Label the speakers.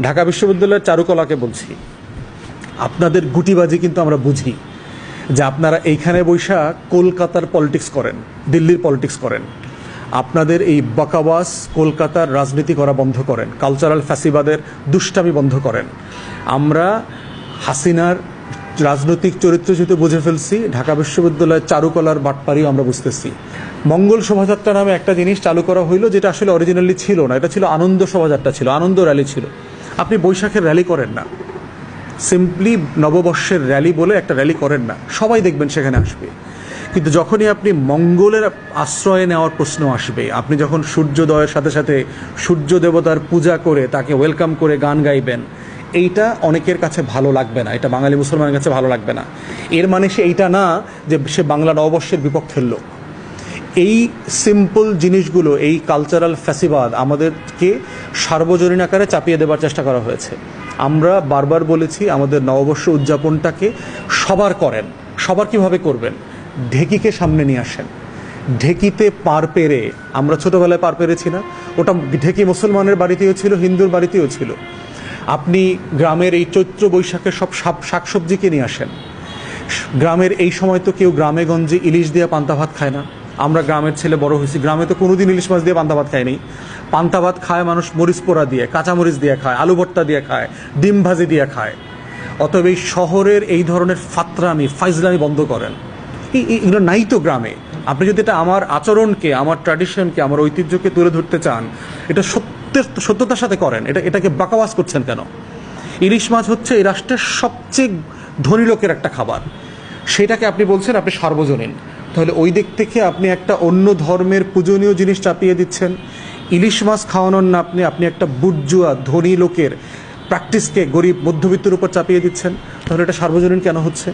Speaker 1: ঢাকা বিশ্ববিদ্যালয়ের চারুকলাকে বলছি, আপনাদের গুটিবাজি কিন্তু আমরা বুঝি যে আপনারা এইখানে বৈশা কলকাতার পলিটিক্স করেন, দিল্লির পলিটিক্স করেন। আপনাদের এই বকাবাস কলকাতার রাজনীতি করা বন্ধ করেন, কালচারাল ফ্যাসিবাদের দুষ্টামি বন্ধ করেন। আমরা হাসিনার রাজনৈতিক চরিত্র যেহেতু বুঝে ফেলছি, ঢাকা বিশ্ববিদ্যালয়ের চারুকলার বাটপাড়িও আমরা বুঝতেছি। মঙ্গল শোভাযাত্রা নামে একটা জিনিস চালু করা হইলো, যেটা আসলে অরিজিনালি ছিল না। এটা ছিল আনন্দ শোভাযাত্রা, ছিল আনন্দ র্যালি ছিল। আপনি বৈশাখের র্যালি করেন না, সিম্পলি নববর্ষের র্যালি বলে একটা র্যালি করেন না, সবাই দেখবেন সেখানে আসবে। কিন্তু যখনই আপনি মঙ্গলের আশ্রয় নেওয়ার প্রশ্ন আসবে, আপনি যখন সূর্যোদয়ের সাথে সাথে সূর্য দেবতার পূজা করে তাকে ওয়েলকাম করে গান গাইবেন, এইটা অনেকের কাছে ভালো লাগবে না, এটা বাঙালি মুসলমানের কাছে ভালো লাগবে না। এর মানে সে এইটা না যে সে বাংলা নববর্ষের বিপক্ষের লোক। এই সিম্পল জিনিসগুলো, এই কালচারাল ফ্যাসিবাদ আমাদেরকে সার্বজনীন আকারে চাপিয়ে দেবার চেষ্টা করা হয়েছে। আমরা বারবার বলেছি আমাদের নববর্ষ উদযাপনটাকে সবার করেন। সবার কিভাবে করবেন? ঢেকিকে সামনে নিয়ে আসেন। ঢেকিতে পার পেরে, আমরা ছোটোবেলায় পার পেরেছি না? ওটা ঢেকি মুসলমানের বাড়িতেও ছিল, হিন্দুর বাড়িতেও ছিল। আপনি গ্রামের এই চৈত্র বৈশাখের সব শাকসবজিকে নিয়ে আসেন। গ্রামের এই সময় তো কেউ গ্রামে গঞ্জে ইলিশ দিয়ে পান্তা ভাত খায় না। আমরা গ্রামের ছেলে বড় হয়েছি, গ্রামে তো কোনোদিন ইলিশ মাছ দিয়ে পান্তা ভাত খায়নি। পান্তা ভাত খায় মানুষ মরিচ পোড়া দিয়ে, কাঁচামরিচ দিয়ে খায়, আলু ভর্তা দিয়ে খায়, ডিম ভাজি দিয়ে খায়। অতএব এই শহরের এই ধরনের ফাতরামি ফাইজলামি বন্ধ করেন। এগুলো নাই তো গ্রামে। আপনি যদি এটা আমার আচরণকে, আমার ট্র্যাডিশনকে, আমার ঐতিহ্যকে তুলে ধরতে চান, এটা সত্যতার সাথে করেন। এটাকে বাকাবাস করছেন কেন? ইলিশ মাছ হচ্ছে এই রাষ্ট্রের সবচেয়ে ধনী লোকের একটা খাবার, সেটাকে আপনি বলছেন আপনি সার্বজনীন। তাহলে ওই দিক থেকে আপনি একটা অন্য ধর্মের পূজনীয় জিনিস চাপিয়ে দিচ্ছেন। ইলিশ মাছ খাওয়ানোর না, আপনি একটা বুর্জুয়া ধনী লোকের প্র্যাকটিসকে গরিব মধ্যবিত্তের উপর চাপিয়ে দিচ্ছেন। তাহলে এটা সার্বজনীন কেন হচ্ছে?